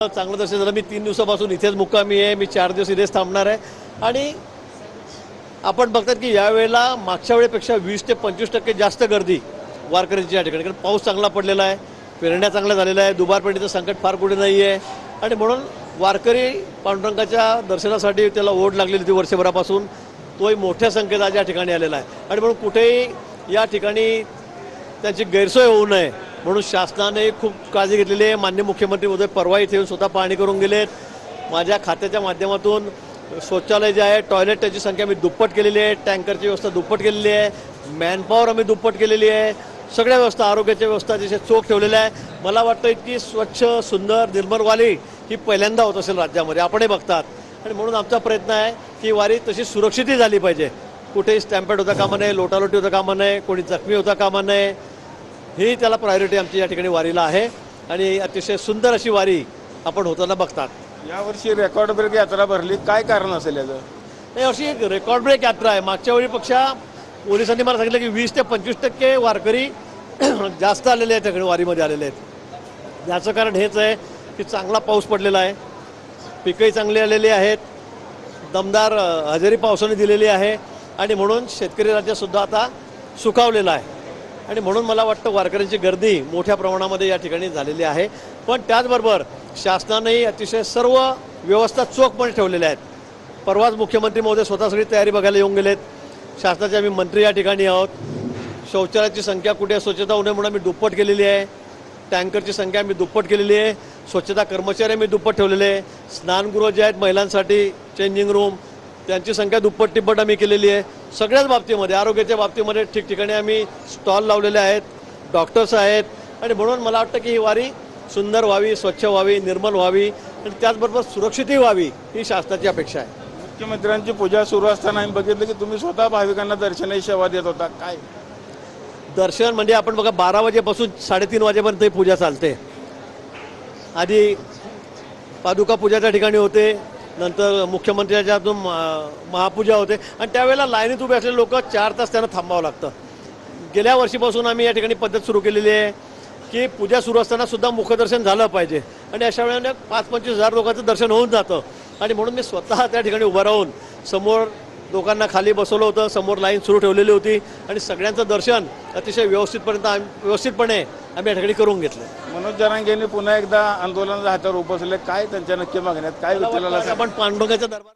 चांगलं दर्शन झालं। मी 3 दिवसापासून इथेच मुक्कामी आहे। मी 4 दिवस इथेच थांबणार आहे आणि आपण बघतात की यावेळेला मागच्या वेळेपेक्षा 20 ते 25% जास्त गर्दी वारकऱ्यांची या ठिकाणी, कारण पाऊस चांगला पडलेला आहे, पेरण्या चांगल्या झालेल्या आहे, दुबार पेरणीचं संकट फार कुठे नाही आहे आणि म्हणून वारकरी पांडुरंगाच्या दर्शनासाठी त्याला ओढ लागलेली होती वर्षभरापासून। तोही मोठ्या संख्येत आज या ठिकाणी आलेला आहे आणि म्हणून कुठेही या ठिकाणी त्यांची गैरसोय होऊ नये म्हणून शासनाने खूप काळजी घेतलेली आहे। माननीय मुख्यमंत्री महोदय परवा इथे येऊन स्वतः पाहणी करून गेलेत। माझ्या खात्याच्या माध्यमातून शौचालय जे आहे, टॉयलेट, त्याची संख्या मी दुप्पट केलेली आहे, टँकरची व्यवस्था दुप्पट केलेली आहे, मॅनपॉवर आम्ही दुप्पट केलेली आहे, सगळ्या व्यवस्था, आरोग्याच्या व्यवस्था अतिशय चोख ठेवलेल्या आहे। मला वाटतं इतकी स्वच्छ, सुंदर, निर्मल वारी ही पहिल्यांदा होत असेल राज्यामध्ये, आपणही बघतात आणि म्हणून आमचा प्रयत्न आहे की वारी तशी सुरक्षितही झाली पाहिजे। कुठेही स्टॅम्पेड होता कामा नये, लोटालोटी होता कामा नये, कोणी जखमी होता कामा नये, ही त्याला प्रायोरिटी आमची या ठिकाणी वारीला आहे आणि अतिशय सुंदर अशी वारी आपण होताना बघतात। यावर्षी रेकॉर्ड ब्रेक यात्रा भरली, काय कारण असेल याचं? यावर्षी एक रेकॉर्ड ब्रेक यात्रा आहे। मागच्या वेळीपेक्षा पोलिसांनी मला सांगितलं की 20 ते 25% वारकरी जास्त आलेले आहेत, सगळे वारीमध्ये आलेले आहेत। याचं कारण हेच आहे की चांगला पाऊस पडलेला आहे, पिकंही चांगली आलेली आहेत, दमदार हजेरी पावसाने दिलेली आहे आणि म्हणून शेतकरी राज्यसुद्धा आता सुखावलेला आहे आणि म्हणून मला वाटतं वारकऱ्यांची गर्दी मोठ्या प्रमाणामध्ये या ठिकाणी झालेली आहे। पण त्याचबरोबर शासनानेही अतिशय सर्व व्यवस्था चोखपणे ठेवलेल्या आहेत। परवाच मुख्यमंत्री महोदय स्वतः सगळी तयारी बघायला येऊन गेलेत। शासनाचे आम्ही मंत्री या ठिकाणी आहोत। शौचालयाची संख्या कुठे स्वच्छता होणे म्हणून आम्ही दुप्पट केलेली आहे, टँकरची संख्या आम्ही दुप्पट केलेली आहे, स्वच्छता कर्मचारी आम्ही दुप्पट ठेवलेले आहे, स्नानगृह जे आहेत महिलांसाठी, चेंजिंग रूम, त्यांची संख्या दुप्पट तिप्पट आम्ही केलेली आहे। सगळ्याच बाबतीमध्ये, आरोग्याच्या बाबतीमध्ये ठिकठिकाणी आम्ही स्टॉल लावलेले आहेत, डॉक्टर्स आहेत आणि म्हणून मला वाटतं की ही वारी सुंदर व्हावी, स्वच्छ व्हावी, निर्मल व्हावी आणि त्याचबरोबर सुरक्षितही व्हावी, ही शासनाची अपेक्षा आहे। मुख्यमंत्र्यांची पूजा सुरू असताना आम्ही बघितलं की तुम्ही स्वतः भाविकांना दर्शनाची सेवा देत होता, काय दर्शन म्हणजे आपण बघा 12 वाजेपासून 3:30 वाजेपर्यंत ही पूजा चालते। आधी पादुका पूजा त्या ठिकाणी होते, नंतर मुख्यमंत्र्यांच्या हातून महापूजा होते आणि त्यावेळेला लाईनीत उभे असलेले लोक 4 तास त्यांना थांबावं लागतं। गेल्या वर्षीपासून आम्ही या ठिकाणी पद्धत सुरू केलेली आहे की पूजा सुरू असताना सुद्धा मुखदर्शन झालं पाहिजे आणि अशा वेळेला 5-25 हजार लोकांचं दर्शन होऊन जातं आणि म्हणून मी स्वतः त्या ठिकाणी उभं राहून समोर लोकांना खाली बसवलं होतं, समोर लाईन सुरू ठेवलेली होती आणि सगळ्यांचं दर्शन अतिशय व्यवस्थितपणे आम्ही या ठिकाणी करून घेतलं। मनोज जरांगेंनी पुन्हा एकदा आंदोलनाच्या हातावर उपसले, काय त्यांच्या नक्की मागण्यात काय? आपण पांडुरंगाच्या दरबार